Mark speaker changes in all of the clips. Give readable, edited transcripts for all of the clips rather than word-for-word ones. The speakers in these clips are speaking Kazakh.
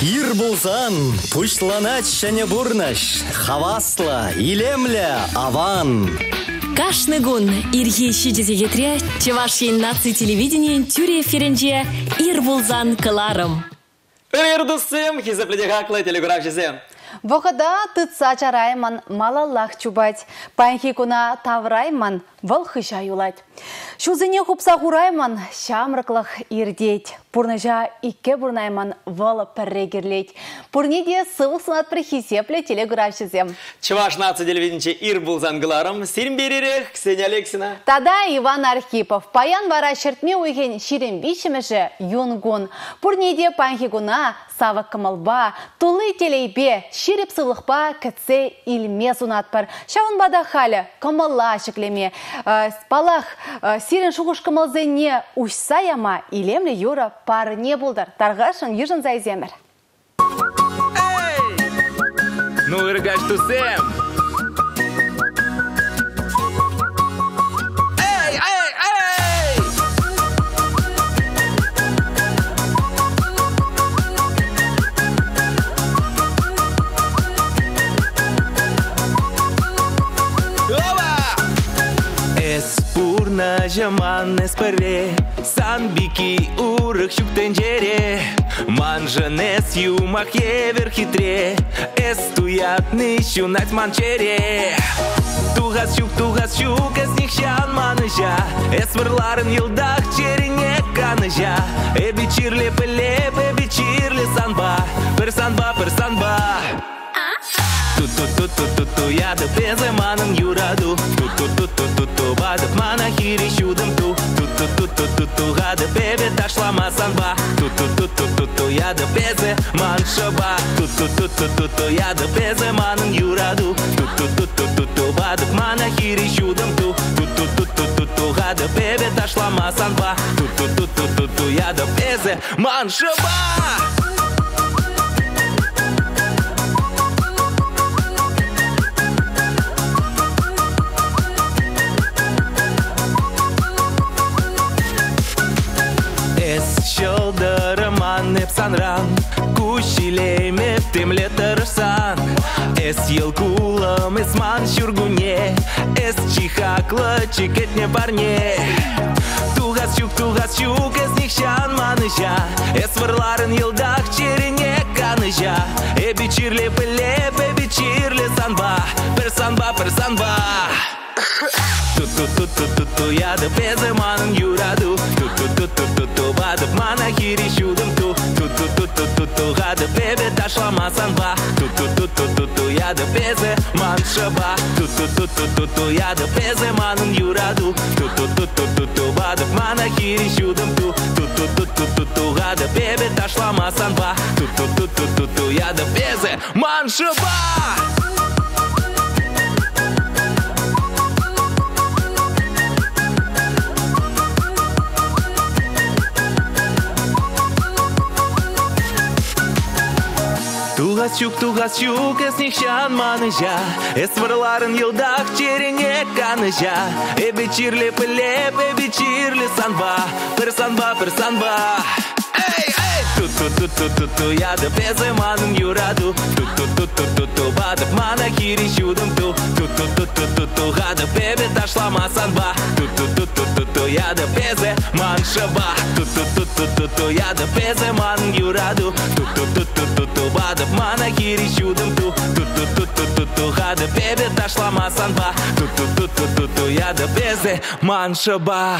Speaker 1: Ир булсан, пушланач шәне бурнаш, хавасла, илемля, аван.
Speaker 2: Кашны гун ирге шидезегетре Чевашин наци телевидение тюре ференже ир булзан кыларым.
Speaker 3: Ирдусым, хизапледе хаклы телеграф жезем.
Speaker 4: Вохада тытса чарайман малаллах чубать, панхи куна таврайман волхыша юлать. Шузыне хупса хурайман шамрыклах ирдеть, пурныжа икке бурнайман вол перегерлеть. Пурниде сывылсынат прихисепле телеграф жезем.
Speaker 3: Чеваш наци телевидение ир булзан кыларым, сирим беререх, Ксения Алексина.
Speaker 4: Тада Иван Архипов, паян вара шертме уйген ширим бишемеше юнгун. Пурниде панхи куна савак кымылба, тулы телейбе, ширип сывлықпа кітсе илме сунатпар. Шауын бада халі, кымылла шеклеме. Спалах, сирен шуғыш кымылзене ұшса яма, илемлі юра пары не бұлдар. Тарғашын ежін зайземір.
Speaker 3: Ну, иргаш тусем.
Speaker 5: Жаман эспере, санбики урых щук тенджере, манжанес юмах евер хитре, эстуятны щунать манчере. Тугас щук, эс них щан маныжа, эсверларын йылдах черене каныжа, эбичирле пелеп, эбичирле санба, персанба. Ту-ту-ту-ту-ту, я да безе манын юраду. Ту-ту-ту-ту-ту, бадып мана хири щудым ту. Ту-ту-ту-ту-ту, гады бебе ташлама санба. Ту-ту-ту-ту-ту, я да безе ман шаба. Ту-ту-ту-ту-ту, я да безе манын юраду. Ту-ту-ту-ту-ту, бадып мана хири щудым ту. Ту-ту-ту-ту-ту, гады бебе ташлама санба. Ту-ту-ту-ту-ту, я да безе ман шаба. Şoldarıman hep sanran, kuşileyim hep temle tarırsan. Es yılkulam esman şurgunye, es çihakla çiketne parne. Tuğaz şuk es nihşan manıja, es vırların yıldak çerine kanıja. Ebiçirle pelep, ebiçirle sanba, persanba. Ту-ту-ту-ту-ту, я да беземанын юраду. Ту-ту-ту-ту-ту, бадып мана хири щудым ту. Ту-ту-ту-ту-ту, гады бебе ташлама санба. Ту-ту-ту-ту-ту, я да беземан шаба. Ту-ту-ту-ту-ту, я да беземанын юраду. Ту-ту-ту-ту-ту, бадып мана хири щудым ту. Ту-ту-ту-ту-ту, гады бебе ташлама санба. Ту-ту-ту-ту-ту, я да беземан шаба. Тугас щук, эс нихшан маныжа, эс варларын йылдах черене каныжа. Эбичирле пелеп, эбичирле санба, персанба. Ту-ту-ту-ту-ту, я да беземанын юраду. Ту-ту-ту-ту-ту, бадып мана хири щудым ту. Ту-ту-ту-ту-ту, гады бебе ташлама санба. Ту-ту-ту-ту-ту, я да беземан шаба. Ту-ту-ту-ту-ту, я да беземанын юраду. Ту-ту-ту-ту-ту, бадып мана хири щудым ту. Ту-ту-ту-ту-ту, гады бебе ташлама санба. Ту-ту-ту-ту-ту, я да беземан шаба.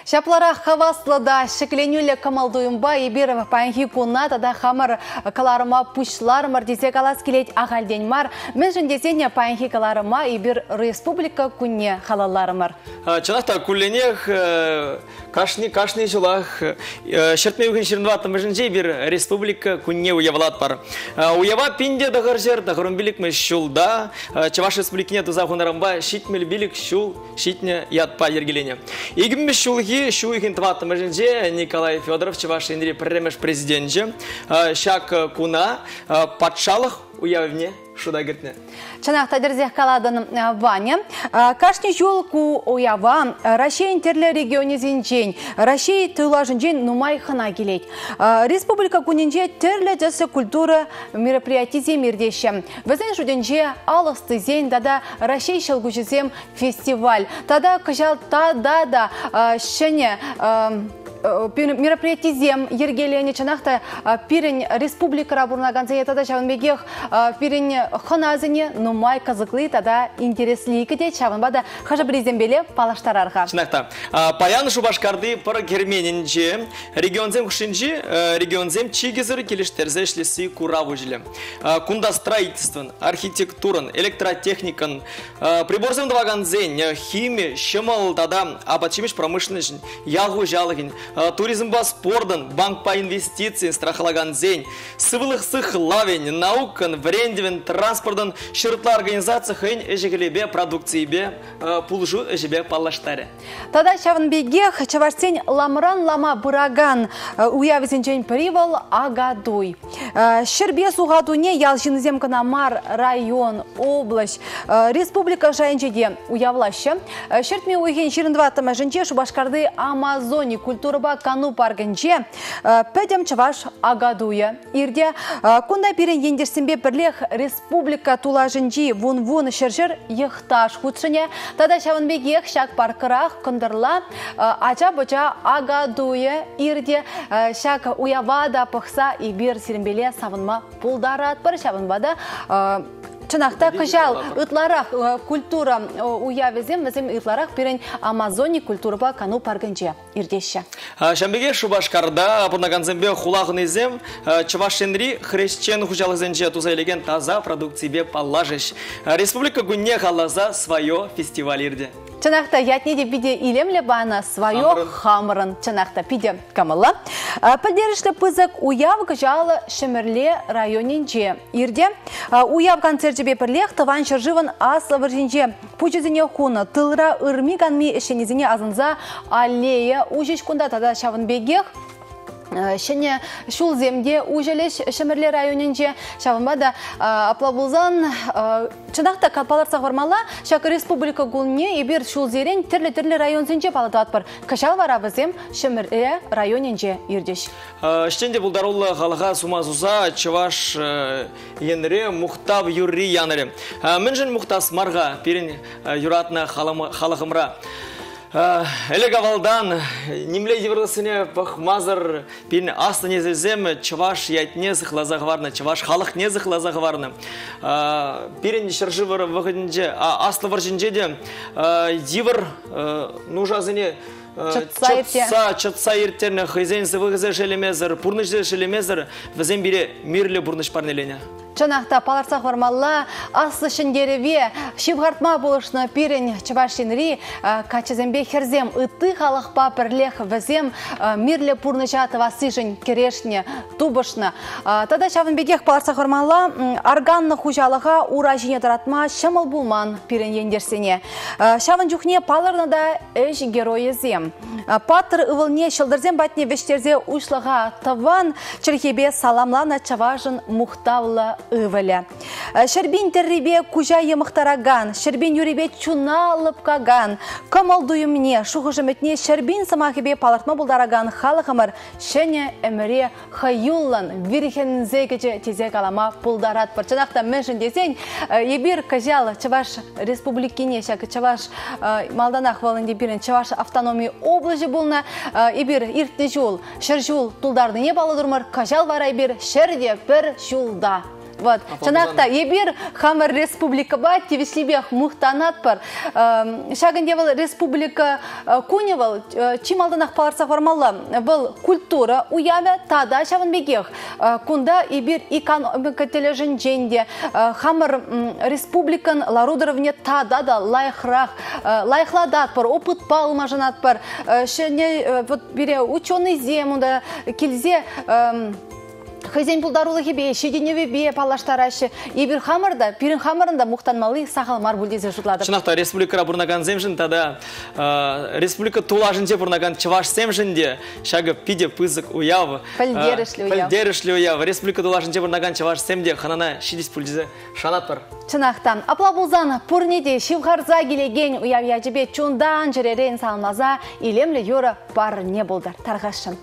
Speaker 4: Шаплара хаваслада шекленюле камалдуюмба ебирова панхи куна тада хамар каларыма пушлармар десе калас келет ағалденмар. Мен жіндесене панхи каларыма ебир республика кунне халаларымар.
Speaker 3: Чанақта кулленех кашни жылах шертме үген 22 мүжінже бір республика кунне уявлат бар. Уява пинде дағыр жер дағырын білік мы шулда. Чаваш республикіне тузағынарымба шитмел білік шул шитне ятпа ергелене. Егімбі шулги шу үген 20 мүжінже Николай Федоров Чаваш енре премеш президентже шак куна патшалық уявне шуда гертне.
Speaker 4: Чанақта дерзех каладын Ваня. Кашни жол ку уява Россия интерле регионе зинчен, Россия тылажын жен нумай хана келет. Республика кунинже терле жасы культура мероприятий мирдешем. Везен жуденже алысты зен дада Россия шелгучезем фестиваль. Тада кажал тада шене мероприятизем ергелене чанахта пирень республика рабурнаганзе тада чаванбегех пирень ханазыне нумай казыклы тада интересли кеде чаванбада хажабризембеле палаштарарга.
Speaker 3: Чанахта паян Шубашкарды пара герменинже регионзем хушинжи регионзем чигезер келиштерзе эшлеси куравужле. Кунда строительствен, архитектуран, электротехникан, приборзем дваганзен, химия, шемал тада абачимиш промышленность, ягу жалгин. Туризм ба спордан, банк по инвестициям, страхлаган зень, сывылых сых лавень, наукан, врендевен, транспортан, шыртла организация хэнь, эжегелебе, продукции бе, пулжу эжебе палаштаре.
Speaker 4: Тада чаванбегех чаварсень ламран лама бураган уявизенчен привал агадуй. Щербес угадуне ялжинзем канамар район, область, республика жайнчеде уявлаще. Щертме уйген 22 жінче Шубашкарды Амазони культура кану паргенче пәдем чаваш агадуя. Ирде кунда пирен ендерсенбе бірлех республика тулажынжи вун-вун шыржыр ехташ худшыне. Тада чаванбегех шак паркырах кындырла ача-быча агадуя. Ирде шак уявада пықса и бир сиренбеле савынма пулдарат бір чаванбада Чанахта кажал ытларах культура уявезем, везем ытларах пирен Амазони культура ба кану паргенче ирдеше.
Speaker 3: Шамбеге Шубашкарда пунаганзембе хулагнызем чавашенри хрещен хужалызенче тузайлеген таза продукции бе паллажеш. Республика гунне халаза свое фестиваль ирде.
Speaker 4: Чанахта ятнеде биде илемле бана свое хамран. Чанахта пиде камала. Поддержка пызык уяв кажала шемерле районинче ирде. Уяв концерт жебе пірлех тыван шыржыван асла варжинче пучезіне хуна тылра ырмиганми ішенезіне азынза аллея ужеш кунда тада шавынбегех. Шене шул земде ужелеш шемерле районинче шавынбада аплабулзан чынақта калпалар сағырмала шак республика гулне ебір шул зерен тірлі районзенче палатат бар. Кашал варабызем шемерле районинче ирдеш.
Speaker 3: Штенде булдарулы халыға сумазуза чаваш енре мухтав юрри янре. Мінжін мухтас марга пирен юратна халығымра. Элегавалдан немле еврлысыне пахмазар пин аста не зезем чаваш ятне зыхлазагварны чаваш халық не зыхлазагварны пирен шыржывыр выходинже аста варжинжеде дивр нужазыне чатса иртерне хызенсы выгызе шелемезер пурнышзе шелемезер везен бире мирле бурныш парнелене.
Speaker 4: Чанахта паларсақ вармалла аслы шындереве шивғартма болышны пирен чавашинри качезембе херзем ыты халықпа пірлех візем мирле пурнычаты васыжын керешне тубышны. Тада шавынбегех паларсақ вармалла органны хужалыға ура жіне таратма шамыл булман пирен ендерсене. Шавын жүхне паларны да эш героезем. Патыр ывылне шылдырзем батне вештерзе ушлыға таван черхебе саламлана чаважын мухтавла ываля. Шербин террибе кужа емықтараган, шербин юрибе чуналып каган. Камалдуй мне, шухыжыметне шербин самахибе палартма булдараган халықымыр шене әміре хайуллан вирихензегече тезе калама пулдарат парчанақта меншін десен, ебір кажал Чаваш республикине, шак Чаваш малданақ валынде бірін Чаваш автономия облажы болна, ебір иртті жол, шыр жол тулдарды не балы дұрмыр, кажал варай бір шерде бір жолда. Вот. Чанақта ебір хамыр республика ба тевеслебех мұқтанат бар. Шагын девал республика куневал, чималданақ паларсақ вармалла. Бұл культура уявя тада шавын бегех. Кунда ебір экономика тележін женде. Хамыр республикан ларудыровне тада да лайхладат бар, опыт палмажанат бар. Шене бире ученый земуда келзе Хызен пулдарулығы бе, шеденеве бе палаштарашы. Ебір хамырда, пирин хамырында мұқтанмалы сағалмар бұлдезе жұтлады.
Speaker 3: Шынақта республикара бұрнаган земжін, тада республика тулажынде бұрнаган чываш земжінде шағы пиде пызык уявы. Пілдерішлі уявы. Республика тулажынде бұрнаган чываш земде қанана 60 пүлдезе шанат бар.
Speaker 4: Шынақтан, аплабулзан пұрнеде шивғарза келеген уявия жебе чундан жеререн салмаза илемлі йоры бар не болдар. Тарғашын.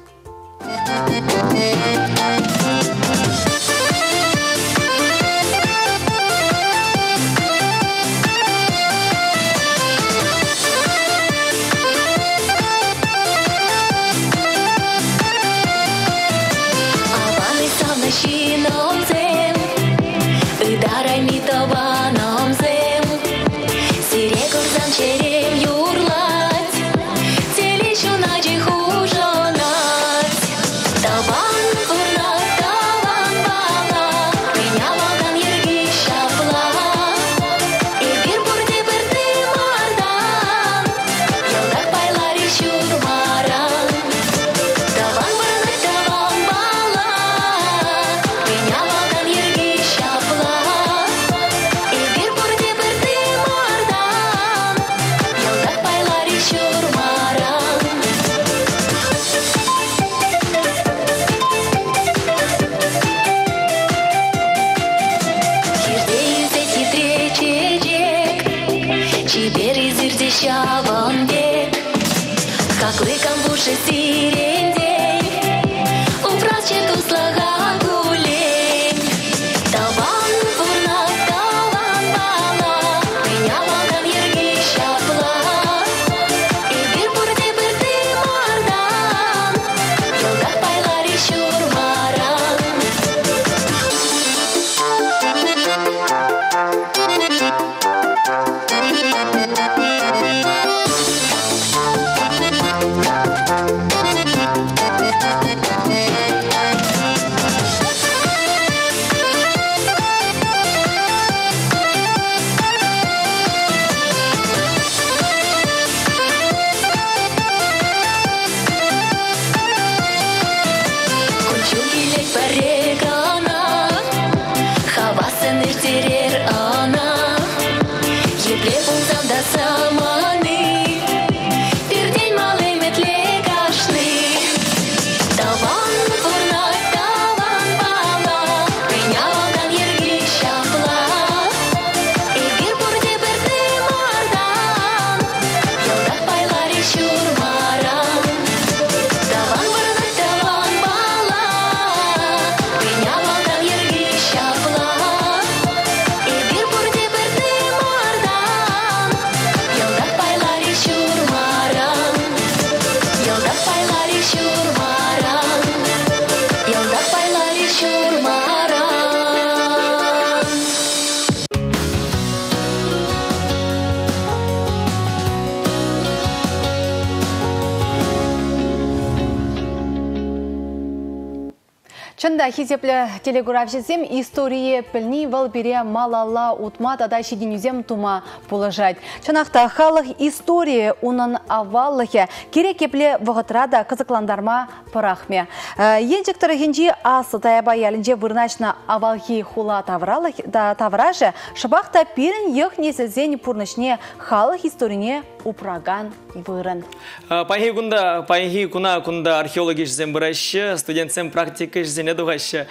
Speaker 4: Чында хизеплі телеграф жезем история пілні валбере малала утма тада шеденюзем тума положать. Чанақта халық история унын аваллығы керек еплі вғытрада қызықландарма пырахме. Енжіктірі хенжі асы таяба ялінже вырначна авалхи хула тавражы шыбақта пирін ех несізен пұрнышне халық историне упраган вырын.
Speaker 3: Пайхи кунда археологи жезем бұрайшы, студентсем практика жезене дуғайшы.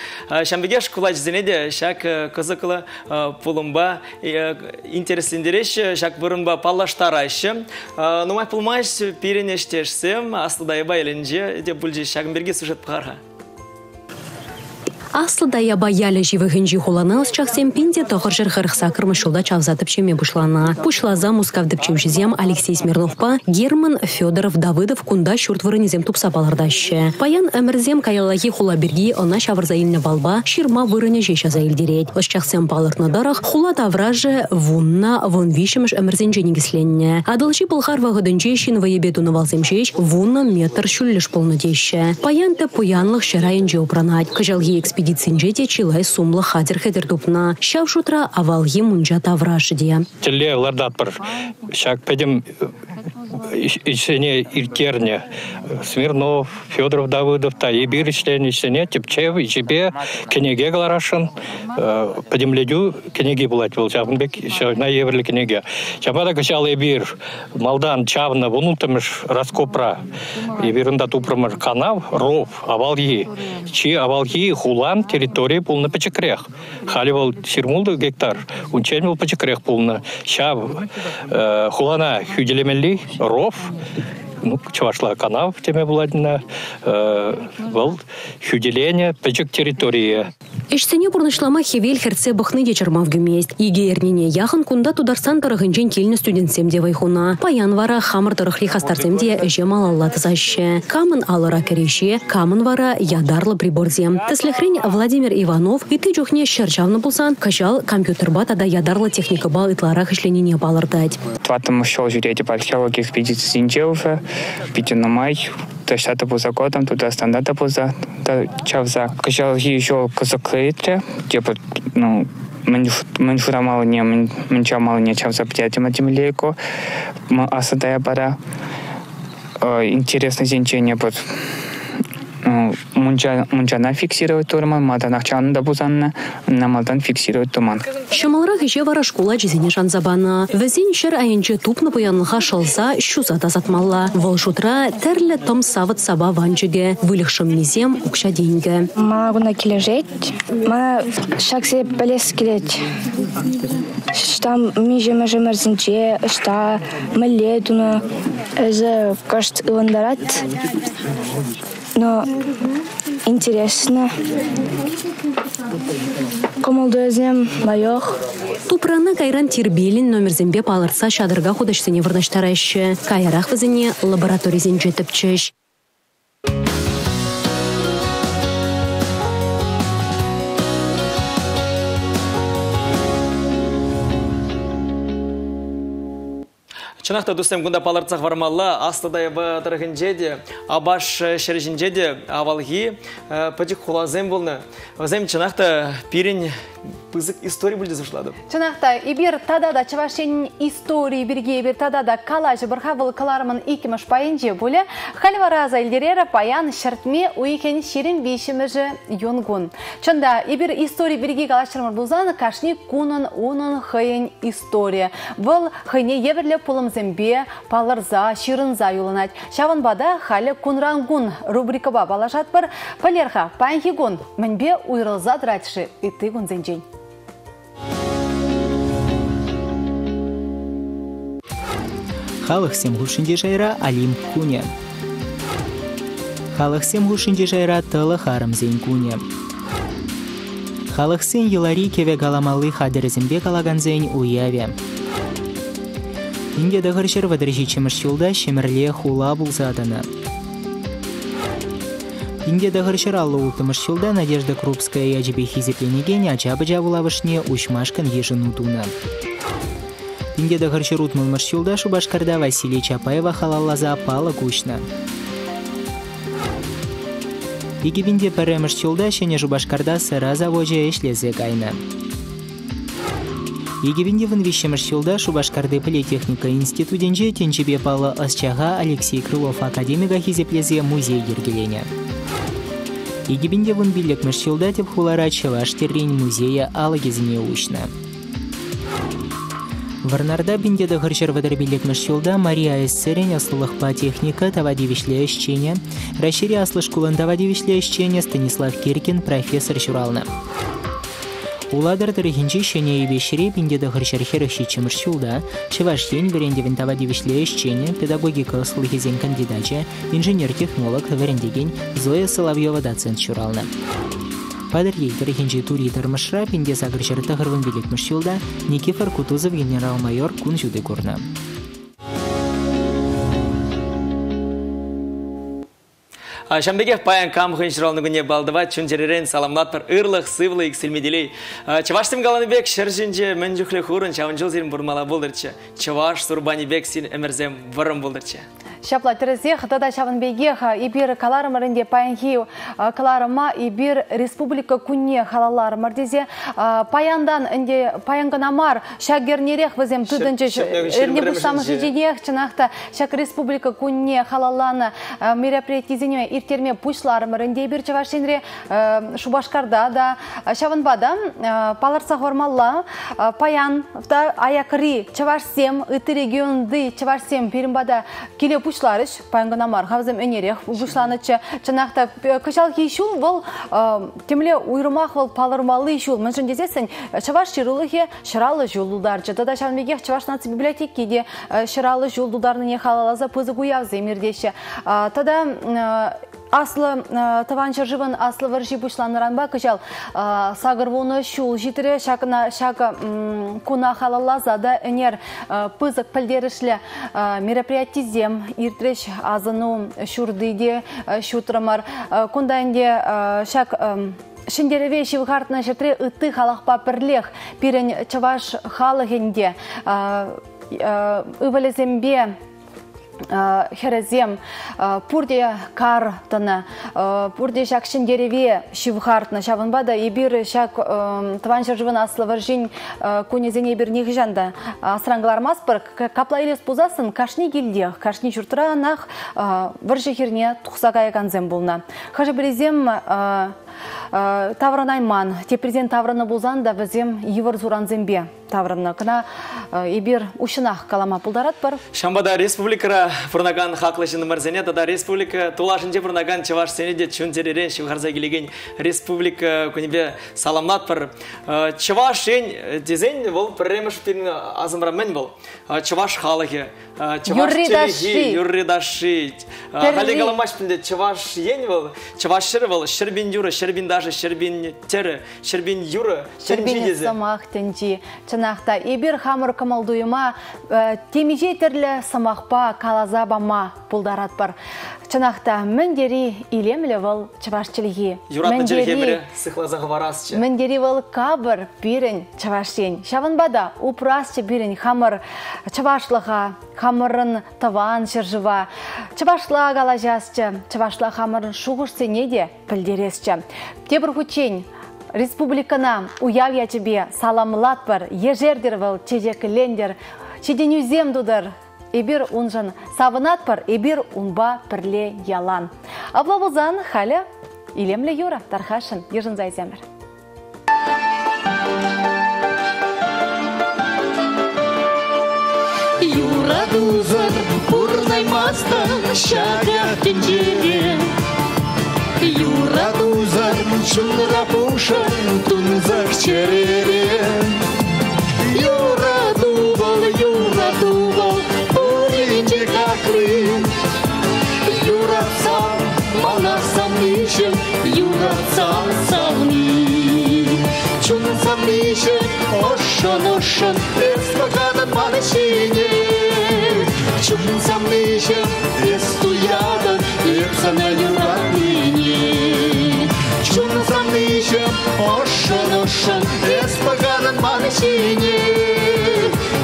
Speaker 3: Шамбеге школа жезене де шак қызықлы пулымба интереслендереш, шак бұрынба паллаштарайшы. Нумай пулмайш пиренештешсем, асылдайба елінже, де бүлже шагымберге сюжет пағарға.
Speaker 2: Аслыда яба ялі живығынжи холаныз чақсем пинде тоғыржыр ғырықса кірмішілда чавзатып чеме бұшлана. Бұшлаза мускавдып чевжізем Алексей Смирновпа, Герман, Федоров, Давыдов кунда шүртвырынезем тупса балардашы. Паян әмірзем каялаги хула берги она шавырзайылны балба, ширма вырыне жеша заилдерет. Ош чақсем палыртны дарах, хула тавражы вунна вон вишіміш әмірзен женегісленне. Адылжи бұлғар вағыдынже шинва ебетуны валзем жеш, вунна метр шүлліш полны деші. Паянты пуянлық шырайынже упранать. Кажалги экспедицинжете чилай сумлы хадер хедер тупна. Шав шутра авалги мунжа тавражы дия.
Speaker 6: Теле ладат бір. Шак педем ичене иркерне Смирнов, Федоров, Давыдов, та ебир ичлен ичене Тепчев, ичебе кенеге галарашын подемледю кенеге булать был Чавнбек, на еврле кенеге. Чапада качал ебир Малдан Чавна вунутымыш раскопра. Ебирында тупрамыш канав, ров, авалги. Чи авалги хулан территории полна пачекрех. Халивал сирмулды гектар, унчен был пачекрех полна. Чав хулана хюделемелли, ров, ну, чувашла канав теме владина, был хюделение пачек территории.
Speaker 2: Эштене бурнышлама хевел херце бахны дечермав гümест. Еге эрнене яхын кунда тударсан тарыгынчен келіні студентсем де вайхуна. Паян вара хамыр тарыхли хастарсем де эже малалла тызаще. Камын алыра кереше, камын вара ядарлы приборзем. Теслехрень Владимир Иванов ити жухне шерчавны булсан, качал компьютерба тада ядарлы техника бал итларах ишленене балырдать.
Speaker 7: Тватым шел жюрети по археологии экспедиции Зинчевы, Питер май. Штата поза годом, туда стандарта поза чавза. Качал еще казаклейтре, типа, ну, меньшура мало не, меньша мало не чавза птятима темлейко, асадая пара. Интересное значение под мунчана фиксировать торман, маданахчан да бузанна, на мадан фиксировать туман.
Speaker 2: Шамалрах еще вара школа жезине шанзабана. Везин шер айынче тупны пуянлыха шалса шуза тазатмалла. Волшутра терле том сават саба ванчыге. Вылихшым низем укша деньги.
Speaker 8: Магуна кележет, ма шаксе пелес келет. Штам мижеме жемерзинче, шта малетуна, эзе кашт иландарат. Но интересно. Комолдозем майох.
Speaker 2: Тупраны кайран тирбелин номер зембе палырса шадырга худашсыне вырнаштарайшы. Кайрах вызыне лабораторизен жетіпчіш.
Speaker 3: Чынақта достым күнда палыртсақ вармалла, астыдай бұтырғын жеді, абаш шережін жеді, авалги, пәдік құлазем болны. Өзем чынақта пирін пызык история болды зашылады.
Speaker 4: Чынақта, ибір тадада чавашен истории бірге ибір тадада калажы бірхавыл каларымын икіміш пайынжы болы, халивараза елдерері паян шыртме уйкен шерін бейшіміжі йонгун. Чында, ибір история бірге калашырмыр бұлзаны кашни кунын унын хыйын история. Бұл хыйне еверлі пулым зембе, палырза, ширынза юлынат. Шаванбада халі кунрангун рубрикаба балашат бір палерха панхигун мінбе уйрылза дратшы иты гунзенжен.
Speaker 9: Халық сем ғушынде жайра алим куне. Халық сем ғушынде жайра тылы харымзен куне. Халық сен елари кеве галамалы хадырзімбе калаганзен уяве. Инге дағыршыр вадыржи чеміршілда шемірле хула бұлзадыны. Инге дағыршыр аллы ұлтымыршілда Надежда Крупская яджібе хизепленеген ачабы жавылавышне ушмашкан ежін ұтуны. Инге дағыршыр ұтмылмыршілда Шубашкарда Василий Чапаева халаллаза палы күшні. Егебінде пәріміршілда шене Шубашкарда сыра заводжа ешлезе кайны. Егебінде вынвещеміршілда Шубашкарды политехника институтенже тенчебе палы асчаға Алексей Крылов академига хизеплезе музей ергелене. Егебінде вынбилік міршілда теп хулара Чаваш террень музея алыгезіне ушны. Варнарда бінде дағыршыр вадырбилік міршілда Мария Эссерен аслылықпа техника тавадивишле ещене, Рашири аслышкулын тавадивишле ещене Станислав Киркин профессор журалны. Уладыр дырыхинчи шене ебешіре бінде дағыршыр херықши чымыршылда, Чевашьен верендевін тавадивишле ещене, педагогика аслығызен кандидача, инженер-технолог верендеген Зоя Соловьева доцент журалны. Падыр ейдір хенжі тури дырмышра пенде сағыршыр тағырвын белекміш жылда Никифор Кутузов генерал-майор күн жүді көрні.
Speaker 3: Шамбеге паян кам хыншыралны күне балдыва чүнжеререн саламлат бір ырлық, сывлы, иксілмеделей. Чаваштым Галаныбек шыржынже мен жүхлі хурын чавын жыл зерін бұрмала болдырчы. Чаваш Сурбанибек сен әмірзем вырым болдырчы.
Speaker 4: Шапла терезех, тада шавын бегех, ибир каларымарынде паянхи каларыма, ибир республика кунне халаларымар дезе, паяндан инде паянганамар, шагернерех вазем тудынчы эрнебустамы жиденех, чынақта шак республика кунне халаланы мероприятизене иртерме пушларымарынде ибир чавашинре Шубашкарда да шавынбада паларса хормалла паян аякри чавашсем ыты регионды чавашсем перимбада келе пушларыш паянганамар хавзем энерех пушланычы чынақта кышал кейшул бұл темле уйрымақ бұл палырмалы шул мүншін десесін чаваш шырылығы шыралы жолудар жадада шанбегех чаваш наци библиотеки де шыралы жолударны не халалаза пызы гуявзы емердеші тада аслы таванчы живын аслы варжи пушланыранба кычал сагырвуны шул житре шакына шака куна халалаза да энер пызык пілдерішлі мероприятизем иртреш азыну шурдыйде шутрамар кундайынде шак Шиндереве шивхартна шетре ыты халахпа пірлех пирен чаваш халыгенде ывалезембе херезем пурде кар тана пурде шак шиндереве шивхартна шавынбада ибир шак таванчыр живын аслы варжин кунезене бир нехжанда асранглармаспыр капла илес пузасын кашни гильдех кашни чуртранах варжи херне тухсагая канзем булна хажы билезем Тавранайман, те президент Таврана булзан да візем евр зуранзембе Таврана. Кына ибир ушынақ калама пулдарат бар.
Speaker 3: Шамбада республикара фурнаган хаклышын марзене, тада республика тулашынже фурнаган чаваш сенеде чунтеререн шивхарза келеген республика күнебе саламнат бар. Чаваш ен дезен бол піреміш пирін азымрамен бол. Чаваш халығы, чаваш телеги, юрридаши. Халегаламаш пінде чаваш ен бол, чаваш шыр бол, шырбин юры, шербин даже, шербин теры, шербин юры,
Speaker 4: шербин самах тенчи. Чынақта ибир хамыр камалдуйыма темеже терлі самақпа калазабама пулдарат бар. Чынақта міндері илемлі выл чавашчылығы.
Speaker 3: Юратны жүргемірі сықлазағы варасчы.
Speaker 4: Міндері выл кабыр бірін чавашчен. Шавынбада упрасчы бірін хамыр чавашлыға, хамырын таван шыржыва. Чавашла галажасчы, чавашла хамырын шуғыш сенеде пілдересчі. Тебір хүчен республикана уявя тебе саламлат бар, ежердер выл чежекілендер, чеденюзем дудар. Эбир унжан савынат бар, эбир унба пірле ялан. Аблабузан халя илемле юра тархашын ежін зайземір.
Speaker 10: Юра дузар бурнаймастан шагах тенжере. Юра дузар шунра пушан тунзах черере. Юра дубал, уринче какры. Юра сам, мана самнишен, Юра сам самни. Чун самнишен, ошан, эспагадан манышине. Чун самнишен, эстуядан, эпсана юрадине. Чун самнишен, ошан, эспагадан манышине.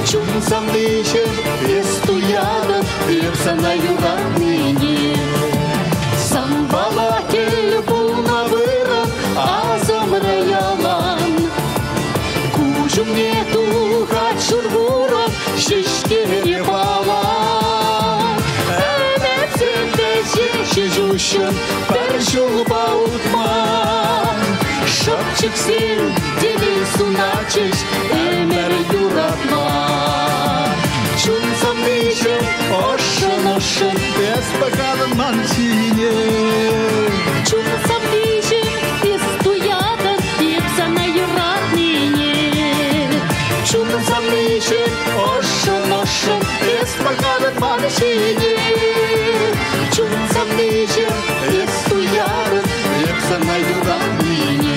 Speaker 10: Чун самнишен, эстуядан, эпсана юрадине. Самбала келі бұлна вырын, азамра ялан. Кужымне тухат шырғурын, шешкере балан. Әмәтсенде жеші жүшін, бір жыл бауытман. Шапчық сен, дені суначыш, әмір юратман. Чун самнишен, ошын, эспагадан манчине. Чун самнишен, эстуядан, эпсана юратнине. Чун самнишен, ошын, эспагадан манчине. Чун самнишен, эстуядан, эпсана юратнине.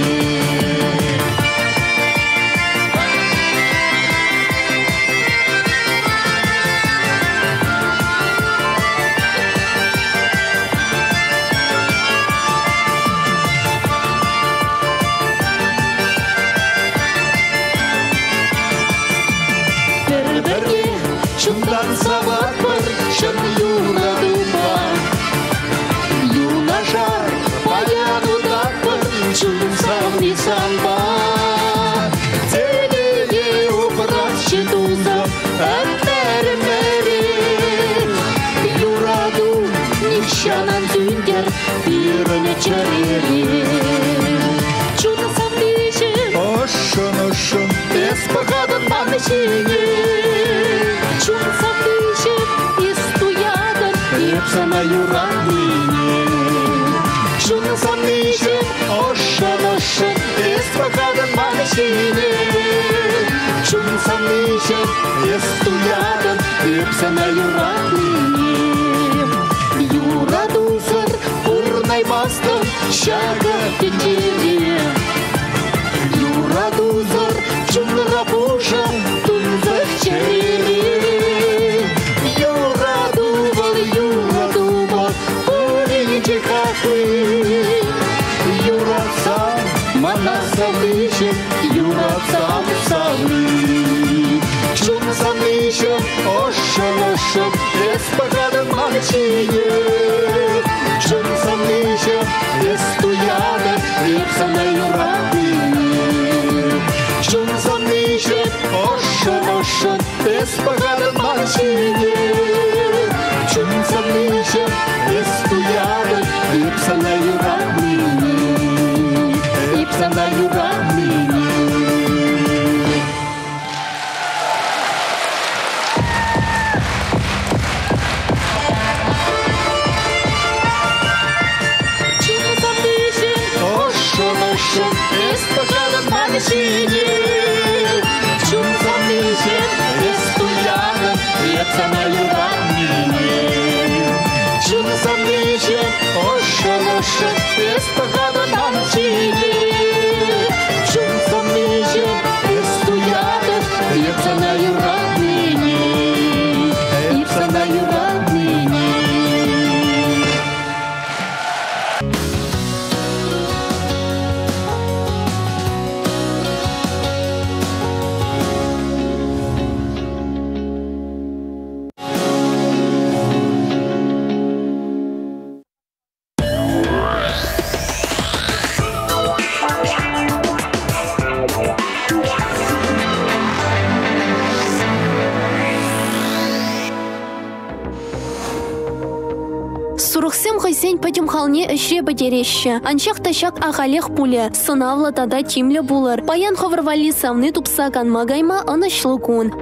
Speaker 10: Шундан сабат бар, шын юраду. машине. Чунсам бишем истуядыр, епсана юрандыне. Чунсам бишем ошын, эспахадын машине. Чунсам бишем истуядыр, епсана юрандыне. Юрадузыр, урнаймастын, шага текере. Юрадузыр, чунра бужа, тунзыр черере. Юрадувал, улинче хахы. Юрацам, манаса вишем, юрацам савы. Чунсам вишем, ошын, эспахадын машине. Чунсам вишем, эстуяды, епсана юрандыне. Чунсам вишем, ошын, эспахадын машине. Чунсам вишем, эстуяды, епсана юрандыне. Епсана юрандыне. Эспахадын машине. Чунсам вишем, эстуяды, епсана юрандыне. Чунсам вишем, ошын, эспахадын машине. Чунсам вишем, эстуяды, епсана юрандыне. Епсана юрандыне.
Speaker 11: Сурықсем хайсен пәтім халне үшре бәдерещі. Аншақ ташақ ағалех пуле, сынавлы тада тимлі булыр. Паян ховырвали савны тупсаган магайма анышлы күн.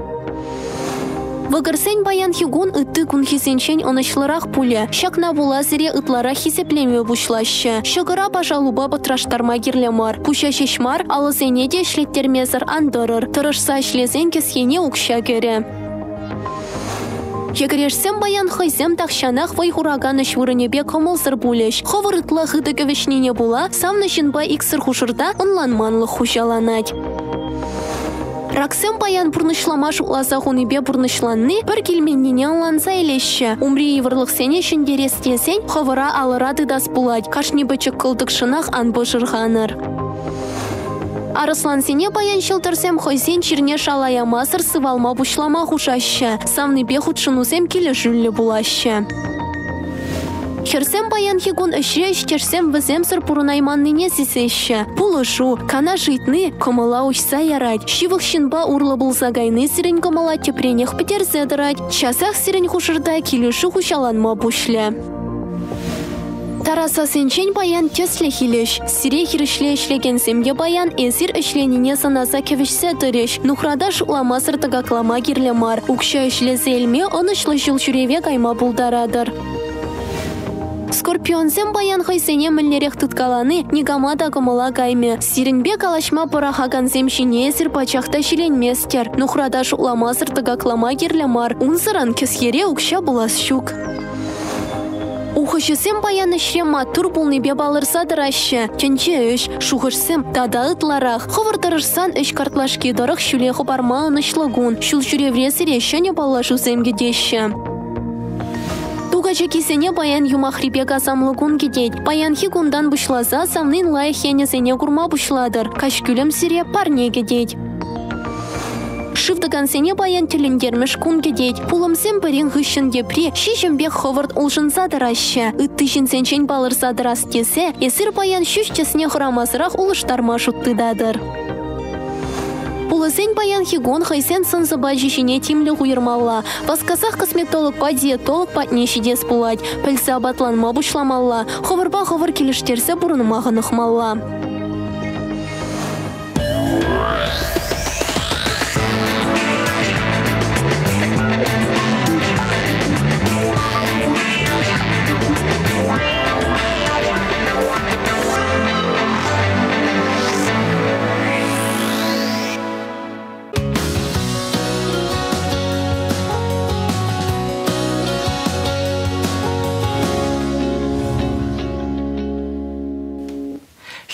Speaker 11: Вăгăрсен баян хигун ытты күн хисенчен анышлырах пуле. Шакна була зіре ытлара хисеплеме бушлашы. Шыгыра пажалуба бытраштарма гирлемар. Пуща шешмар, алысене де шлеттермезір андырыр. Тырышса шлезен кесхене укша кере. Егерешсем баян хайзем тахшанах вай хураганы швырынебе комылзыр булеш. Ховыр ытла хыды көвешнене була, самны жинба иксыр хушырда онланманлы хушаланать. Раксем баян бурнышламаш уласа хуныбе бурнышланны, бір келменнене онланса елеші. Умри еврлық сене шындерестесен, ховыра алыра дыдас булать. Кашни бычык кылдыкшынах анбы жырғаныр. Арыслан сене баян шылтырсем хойсен черне шалая масыр сывалма бушлама хушашы. Самны бе худшынусем келі жүлі булашы. Херсем баян хигун үшре іштерсем візем сыр пурунайманныне сесеші. Пулышу, кана житны, комыла учса ярать. Шивық шинба урлы бұлза гайны сирен комыла тепренех петерзе дырать. Часах сирен хушырда келіші хушаланма бушлі. Тараса сенчен баян тесле хилеш. Сире хиришле ишлеген семге баян эсир ишленіне санаса кевішсе дыреш. Нухрадаш уламасыр тыгаклама гирлемар. Укша ишлезе елме онышлы жыл жүреве кайма булдарадыр. Скорпионсем баян хайсене мілнерек тұткаланы негамада кымыла кайме. Сиренбе калашма парахагансем шине эсир пачақта шиленместер. Нухрадаш уламасыр тыгаклама гирлемар. Унсыран кесхере укша булас щук. Ухышысем баян ішре матур булныбе балырса дырашы. Ченче үш, шухышсем тада ытларах. Ховырдырышсан үш картлашки дырық шулеху барма ұнышлығын. Шул жүревре сирешіне балашусем гедеші. Тугача кисене баян юмахрипе казамлыгун гедет. Баян хигундан бушлаза самнын лай хенесене курма бушладыр. Кашкүлем сире парне гедет. Шывдыгансене баян тіліндерміш күн гедет. Пулымсем бірін ғышын депре, шишімбек ховырд ұлжынса дырашы. Үттішін сенчен балырса дырас десе, есір баян шүшчесіне құрамасырақ ұлыштарма жұттыдадыр. Пулысен баян хигон хайсен сынзыба жишіне тимлі ғуырмалла. Басқасақ косметолог па диетолог па нешедес бұлад. Пілсі абатланма бұшламалла. Ховырба ховыр келіштерсе бұрыныма ғынықмалла.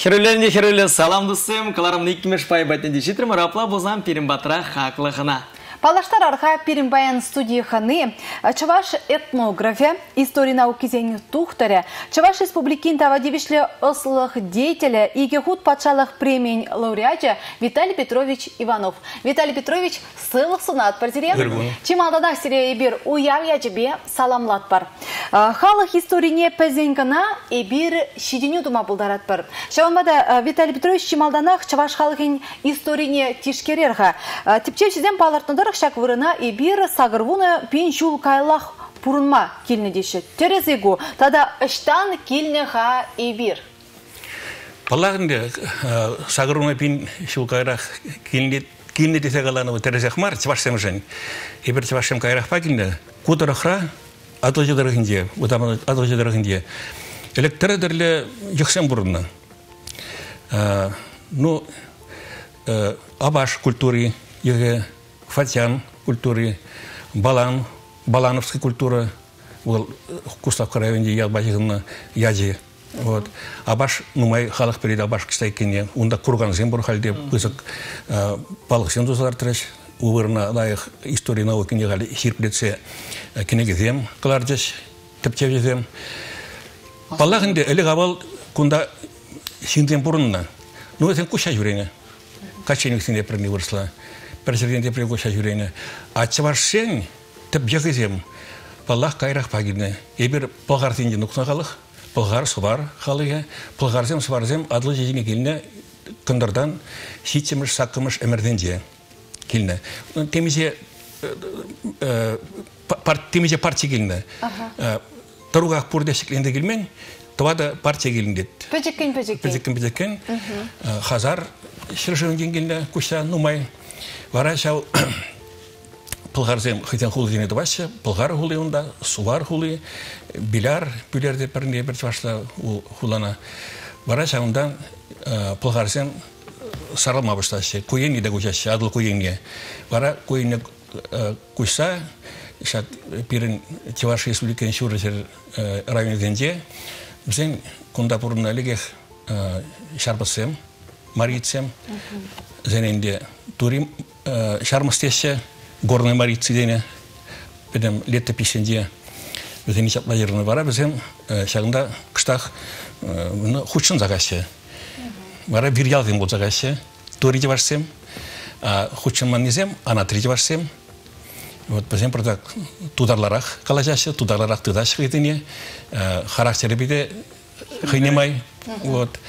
Speaker 3: Херулен саламдысым, каларым никмеш пай бәтенде житрім рапла бозам перембатра хақлығына.
Speaker 4: Палаштар арха Перембаян студии ханы, Чаваш этнография, история науки зеню тухтаря, Чаваш республикин тавадивишле ослых деятеля и гехут патшалых премий лауреатя Виталий Петрович Иванов. Виталий Петрович, сылых сунат партирен. Чималданах сире ибир уявя тебе саламлат пар. Халых историне пезенкана ибир шиденю дума булдарат пар. Шавамада Виталий Петрович чималданах Чаваш халыхин историне тишкерерха. Типчев чизем палартнадыр шак вырына и бир сагырвуна пинчул кайлах пурунма килне дешет. Терезегу, тада ыштан килне ха и бир.
Speaker 12: Паллагынде сагырвуна пинчул кайлах килне десе галаны терезех мар, чвашсем жен. И бир чвашсем кайлах пакилне, кутарахра, атожедарахынде, утаман атожедарахынде. Электродерле юхсем бурунна. Ну, абаш культури, еге Фатян культуры, балановская культура, Кустав Каравенди, я бачил яди, вот. Абаш, ну мой халах перед абаш кстати, унда курган зембур хальде, пысок палах сендузлар треш, уверна на их истории науки не гали хирплице кинегизем, клардеш, тепчевизем. Палахинде элегавал кунда синдембурна, ну это куча юреня, каченик синде прени выросла. Президенте пригоща жюрение. А чавашен тепжегизем палах кайрах пагидне. Ибер полгарсинде нукнагалых, полгар сувар халыга, полгарзем сварзем адлы жине килне кындардан ситчемиш саккымыш эмерденде килне. Темизе партия килне. Таругах пурдешикленде килмен, тавада партия килнде. Пежеккен. Хазар ширшевен килне куша нумай. Варашау пылгарзем хитен хулгине дабаша, пылгар хули унда, сувар хули, биляр, билярде перне бертвашла хулана. Варашаундан пылгарзем саралма баштаще, куени да гучаще, адл куени. Вара куени куйса, шат пирен Чаваш республикан шурасер район денде, бзен кунда пурна легех шарбасем, марицем, зененде турим шармастеше горной марицы дене, бедем летописенде, бедем ичат лазерны вара, бедем шагында кыштах худшын загаще, вара вирьялден бол загаще, туриде вашсем, худшын маннезем, анатрите вашсем, вот бедем продак тударларах калажаще, тударларах тыдаш хитине, характері биде хинемай, вот.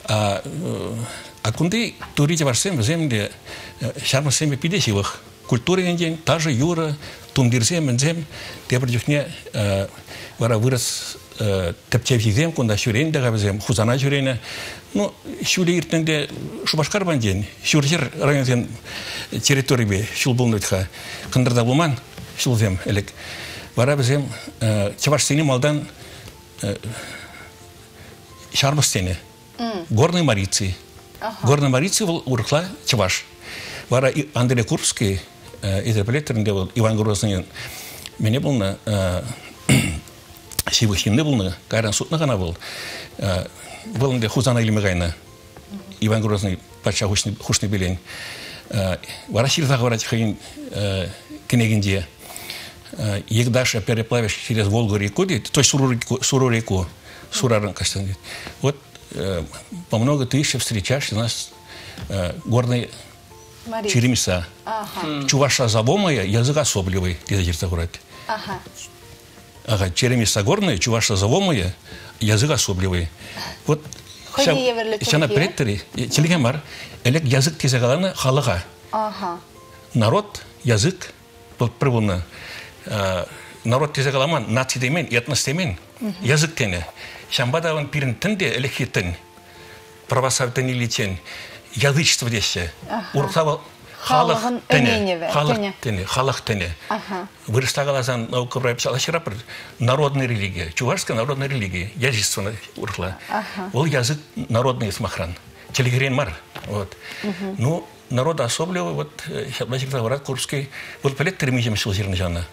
Speaker 12: А кунды турите вашсем, земде шармасем пидешивых, культуре инден, та же юра, тумдирзем, энзем, те продюхне вара вырос тепчевизем, кунда шурен дагавзем, хузана шурене, ну шули иртенде шубашкар банден, шуржер районзен территории шулбулнутха, кындарда булман шулзем элек, вара безем чавашсене малдан шармастене, горной марицы. Горной Марицы был урхла Чаваш. Вара Андрей Курбский, интерпретер, был Иван Грозный, меня был на Сивахин не был на Кайран Сутнагана был на Хузана или Мегайна. Иван Грозный пача хушный белень. Вара Сирза говорить хайн княгиндия. Егдаша переплавишь через Волгу реку, то есть Суру реку, Сураран Каштан. Вот по много тысяч встречаешь у нас горные черемиса. Чуваша завомая, язык особливый, где-то говорят. Ага, черемиса горная, чуваша завомая, язык особливый. Вот сейчас на предтере, телегамар, элек язык тезагалана халага. Народ, язык, прибылно. Народ тезагаламан, наци демен, этнос демен, язык тене. Шамбада он пирентенде элехитен, православный личен, язычество десе, уртава халах тене. Вырастагалазан наука проявляла ширапр, народная религия, чувашская народная религия, язычество уртла. Ол язык народный смахран, телегрен мар, вот. Ну народ особливый, вот сейчас говорят Курбский, вот полет термизем шел жирный жанна.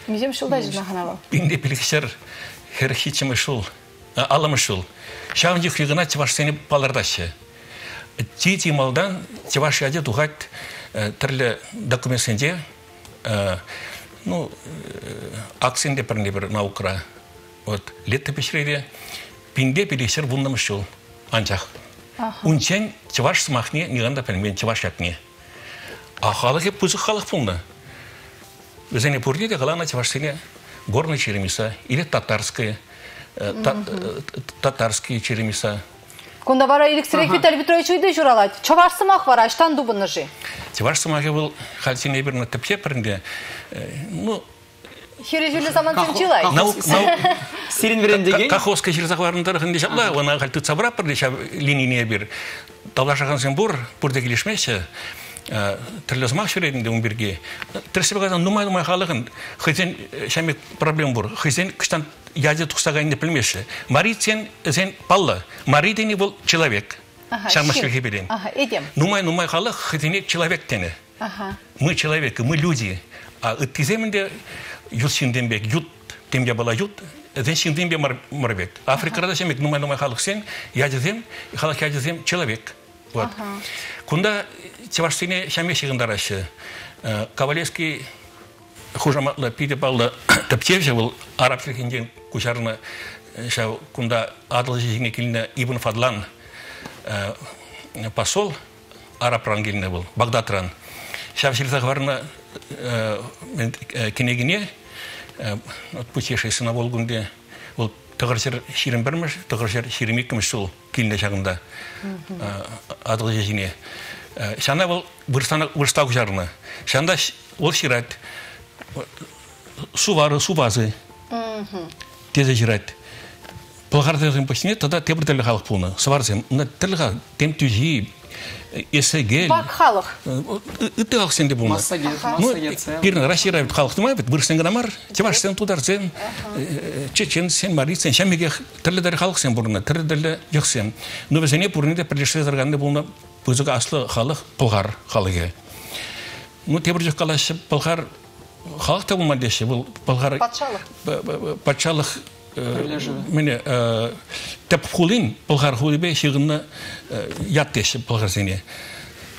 Speaker 4: Мизем шел даже на ханава.
Speaker 12: Инде пиликсер херхичем шел. аламышыл. Шавын жихлигына Чевашсене палардашы. Тити малдан Чевашияде тухать түрлі документсенде, аксенде бір наукра. Вот, летті пешірейде, пинде пересер вундамышыл, анчақ. Унчен Чеваш смахне, неганда пәлмен Чеваш ятне. А халықе пұзық халық пұлны. Өзіне пұрнеде қалана Чевашсене горный черемиса или татарские черемиса.
Speaker 4: Кунда вара Алексей Виталий Петрович уйды журалать. Чаваш самах вара, штан дубын жи.
Speaker 12: Чаваш самахе был хальтине берна тепче пренде.
Speaker 4: Хирежүлі заман сенчилай.
Speaker 3: Сирин верендеген.
Speaker 12: Каховская черезахварында рахынде шабла, она хальты цабра пренде шаб линии бер. Тавлашахан сен бур, бурда келешмесе. Түрлі шүрейдінде өмберге. Түрсібе қазан нумай қалығын, қызен шәмек проблем бұр. Қызен күштан яде тұқсағайынды білмеші. Мари сен паллы. Мари дені бұл человек. Шамашылығы берен. Нумай қалық қызене человек дені. Мы человеки, мы люди. А үткіземінде ют синденбек, ют темге бала ют, зен синденбе марбек. Африкада шәмек нумай қалық сен, ядезем, қалық ядезем человек. Вот. Кунда Чевашсене шаме шигындарашы. Кавалевский хужаматлы пидепалды тәпчевші бұл араб тілгенден күшарына кунда адыл жегіне келіне Ибн Фадлан посол араб рангеліне бұл, Багдат-ран. Шавшілзақ барына кенегіне путешествие болғынде бұл тұғыршыр ширин бірміш, тұғыршыр ширин екіміш сол келіне жағында адыл жегіне. Шанда бұл вырстау жарына. Шанда ол шират. Су бары, су базы. Тезе жират. Пылғардығын пөшіне, тогда тебір тілі халық болны. Сварзым. Тіліға тем түжі, есеге.
Speaker 4: Бак халық.
Speaker 12: Үтті халық сенде болны.
Speaker 3: Массагет.
Speaker 12: Бірін расширайып халық тұмай бет. Бірістен ғана мар. Чеваш сен тудар сен. Чечен сен мари сен. Шәмеге тілі дәрі халық сен бұрны. Тілі дәрі жоқ сен. Но бізіне бұрынды бірлешті зарғанды болны. Бұзығы аслы халық пылғар халығы. Тебір жоқ қалашы пылғар халық та болмады деші. Бұл пылғар патшалық мені тәп құлын пылғар құлыбе шығынны ят деші пылғар сене.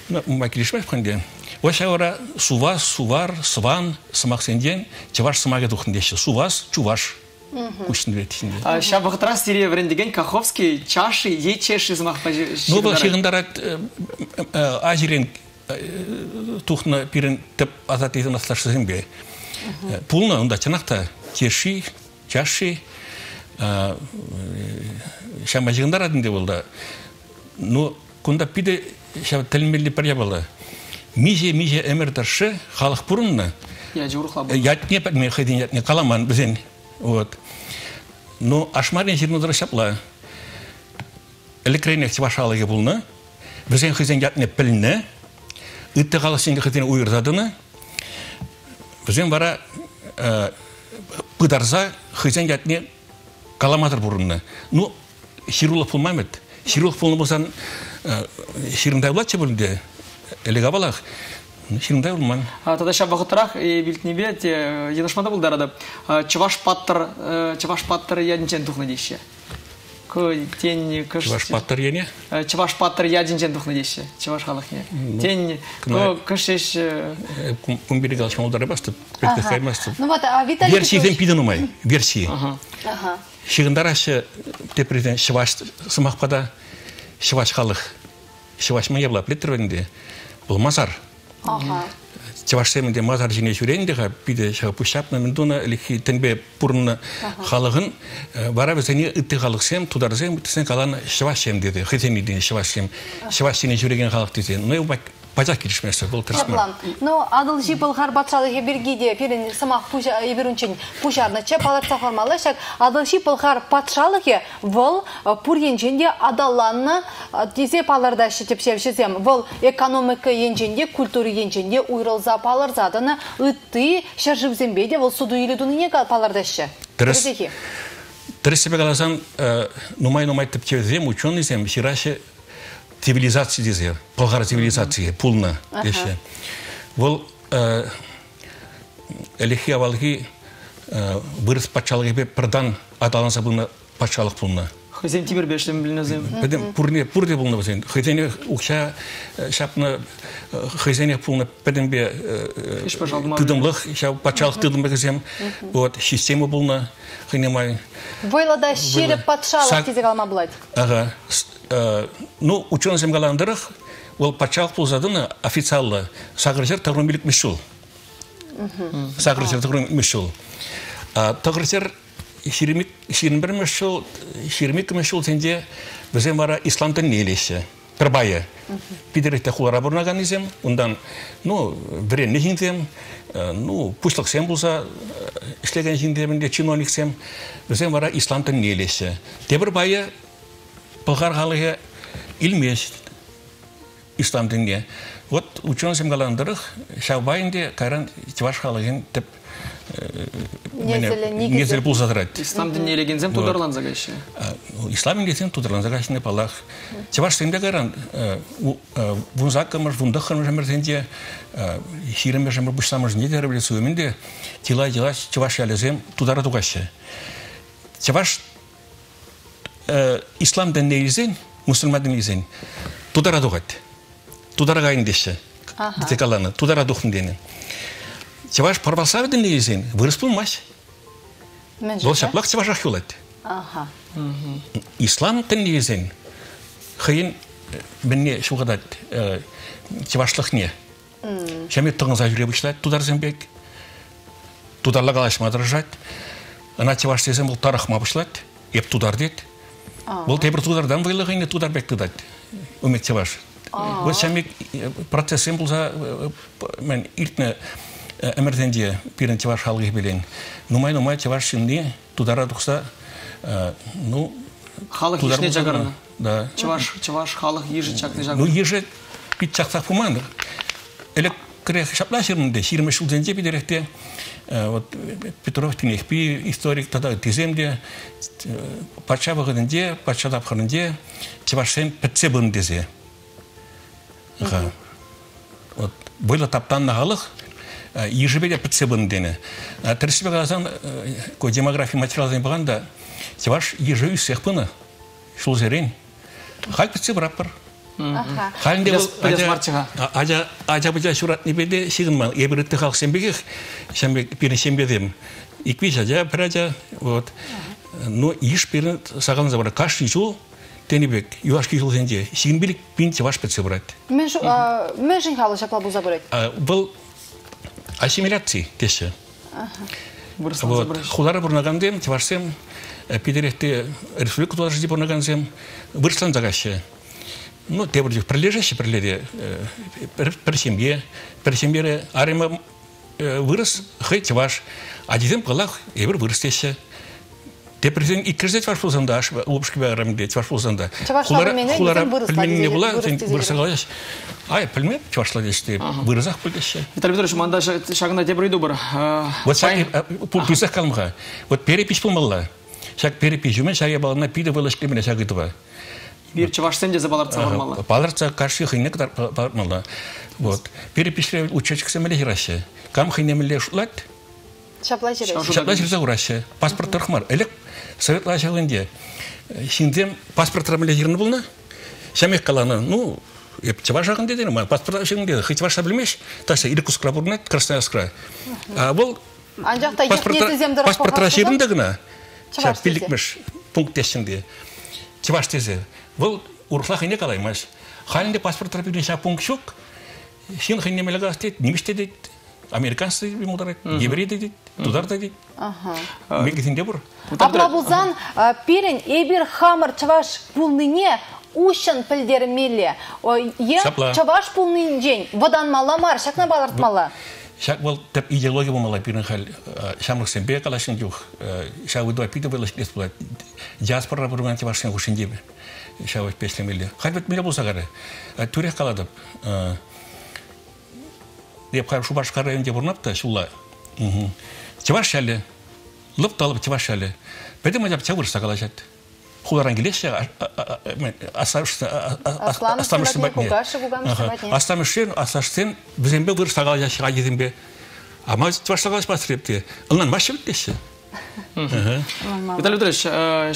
Speaker 12: Мұма келешмәй қанде. Оша ора сувас, сувар, сван, сымақ сенден, чеваш сымағы дұқын деші. Сувас, чуваш.
Speaker 3: Шабығытра сире верендеген Каховский чаши, ечеші зымақ пәжі.
Speaker 12: Ну, бұл шығындарат ажирен тухна пирен теп азат етін аслашсызым бе. Пулна, онда чанақта чеши, чаши, шама жығындар адынде болды. Ну, күнда пиде тілмелі паря болды. Миже әмірдаршы халық бұрынна. Ятне пәдме қайден ятне қаламан бізен. Вот. Но ашмарин жернудыр шапла. Электренек чевашалығы бұлны. Бізен қайден ятне пілні. Үтті қаласынғы қытын ұйырдадыны, бізен бара бұдарза қызен жәтіне каламатыр бұрынны. Ну, ширулық болмамет. Ширулық болны болсан ширындай бұлатшы бөлінде, әліға балақ. Ширындай болман.
Speaker 3: Тада шабағытырақ білтінебе, енашмада бұлдарады. Чеваш паттыр ядынчен тұқны дейші.
Speaker 12: Чеваш паттыр ене?
Speaker 3: Чеваш паттыр ядынчен тұқны дейші. Чеваш халықне. Тен күшеш...
Speaker 12: Күмбері қалышма олдары басты, бәтті қаймасты.
Speaker 4: Виталий
Speaker 12: Версияден пиді нұмай, версии. Шығындар ашы тепреден шываш сымақпада шываш халық. Шываш ма ебла плеттір бәдінде. Бұл мазар. Чеваш семінде мазар жіне жүрендіға биде пұшапны міндуна әліхи тәнбе бұрынны халығын бара бізіне үтті халық сем, тудар сем, үттісен қаланы шываш сем деді. Хетен едіне шываш сем. Шываш сене жүреген халық деді. Ну, пачақ келішмесі, бұл кірісмі.
Speaker 4: Ну, адыл жипылғар батшалығы бергеде, перін сымақ берунчен пұшарнычы, палатса формалы шак, адыл жипылғар батшалығы бұл пұренженде адалланны дезе паларда шетепшевшізем. Бұл экономика енженде, культуры енженде ұйрылза паларзадыны үтті шаржыбзембеде, бұл суду еледуны неға палардашы?
Speaker 12: Тірісіпе қаласан, нумай тепчевзем, ученыйзем, ширашы цивилизация дезе, пылғар цивилизация, пулна деше. Бұл әліхи авалғы бұрыс патшалығы бе пырдан аталанса бұны патшалық пулна.
Speaker 3: Хозяин тибер бешлем билнезем.
Speaker 12: Бедем пурде пулна базен. Хозяин укша шапна хозяин пулна бедем бе тыдымлых, ша патшалық тыдым бегезем. Вот система пулна хинемай.
Speaker 4: Войлада шире патшалық тизе калма булат.
Speaker 12: Ага. Ну, ученый земгаландырых, ол патшалық пулзадыны официаллы сагыржер тагрумбилик мишул. Сагыржер тагрумбилик мишул. Тагыржер Ширмик мешул тенде бізем бара исламтан нелесі. Пірбайы. Пидеректе хулара бұрнаған езем, ондан, бірен нехіндем, пұшлық сен болса, ішлеген жіндемінде чиновник сен, бізем бара исламтан нелесі. Тебір байы бұлғар қалығы илмес исламтан не. Вот ученый семгаландырық, шавбайынде кайран чеваш қалығын тіп незелі бұл задырады.
Speaker 3: Ислам дінне елегензем тударлан загайшы.
Speaker 12: Ислам елегензем тударлан загайшы не палақ. Чеваш семде кайран вунзаққымыр, вундыққымыр жәмірденде, хирімбе жәмір бұшламыр не дәрі білесі өмінде тилай-тилай чеваш әлізем тудара туғашы. Чеваш ислам дінне елізен, мұсылман дінне елізен тудара туғады. Тудара қайын деші. Бітекаланы, тудара тұқтын дені. Чеваш православие нельзя, вырос пулмась. Бол шаплах чеваш ахюлет. Ислам нельзя. Хайн мне шугадат чевашлах не. Чамет тогда зажребышлать тудар зембек. Тудар лагалаш мадржать. Она чеваш сезем был тарах мабышлать. Еп тудар дет. Бол тебр тудардан вылыгай не тудар бек тудат. Умек чеваш. Вот чамек процессем был за мен иртне эмерденде пирен чеваш халгы билен. Нумай чеваш шинне тудара тухса
Speaker 3: халық ешне жагарына.
Speaker 12: Да.
Speaker 3: Чеваш халық ежі чакны жагарына.
Speaker 12: Ежі пит чаксақ пуманды. Элек кірек шаплашырынды, ширмеш ұлденде бидеректе, вот Петров Тинехпи, историк тогда теземде, патша бағыдынде, патша тапқырынде, чевашсен пітсе бұндезе. Вот бойлы таптан нағалық, ежебеде пітсе бұндені. Тірісі бағазан, демография материалдың бағанда, чеваш ежі үсек бұны, шул зерен. Хал пітсе бұрап бір. Халінде бұл ажа-бұжа шұрат небеде сигынман. Ебірітті халық сенбеге, пирін сенбедем. Иквиш ажа, бір ажа, вот. Но еш пирін сағалын забыра. Кашты жол, тенебек, юашки жол сенде. Сигынбелік пин чеваш пітсе бұрат.
Speaker 4: Мәжін халы шапла бұл забырат?
Speaker 12: Бұл ассимиляция кеші. Хулары бұрнағандем, чевашсем, пидеректе республика туар жди бұрнағандем, вырслан загашы. Ну, те вроде прилежащие приледи при семье арема вырос хоть ваш, а детям колах и вырос еще. Те президент и кризис ваш фузанда, аж лобшки арамде ваш фузанда. Хулара не была, вырос ай пельме чваш ладеште выросах польдеше.
Speaker 3: Виталий Петрович, манда шагна те бройду бар.
Speaker 12: Вот шаг пульсах калмха. Вот перепись помогла. Шаг перепись, у меня шаг я была напида вылазки меня шаг этого.
Speaker 3: Бир чевашсен де забаларца бармалы.
Speaker 12: Баларца каршы хыйнек бармалы. Вот. Переписре учачка семеле раще. Кам хыйнемеле шулат. Шаплачерсе ураще. Паспорт рахмар. Элек совет лашалынде. Шиндем паспорт рамеле жирны булна. Шамек каланы. Ну, чевашагын деден, паспорт шыгынде. Хый чеваша билмеш. Таша Иркутскра бурнет, Красноярскра. А бол паспорт раширында гына. Чеваш биликмеш пункт тешинде. Чеваш тезе. Бұл ұрықлақ ене қалаймыз. Халінде паспорттар бірден шақ пункт шоқ. Сен қайне мәліға істейді, немісте дейді, американцы дейді, еврей дейді, тудар дейді. Мекетінде бұр.
Speaker 4: Абла бұлзан, перен ебір хамыр чаваш пулныне ушын пілдері мелі. Чаваш пулнын жен, водан мала мар, шақна балартмала.
Speaker 12: Шақ бұл тәп идеология болмала бірін қал шамлық сенбе қалашын жоқ. Шақ өді апиды болаш дес болады. Диаспора бұрған чавашын құшын дебі. Шаваш пешлемелі. Қайбет мелі болса қары. Түрек қаладып. Деп қайбы шубаш қарайынде бұрнапты, шулла. Чаваш шәлі. Лып талып чаваш шәлі. Бәдім әдеп чавырса қалашат. Хуларан келесі, астамышты бәтіне. Астамыштен, асташтен, бізембе вырса қалашат шыға едімбе. Ама чаваш қалаш бастырепте. Ұлнан машы біттесі.
Speaker 3: Виталий Петрович,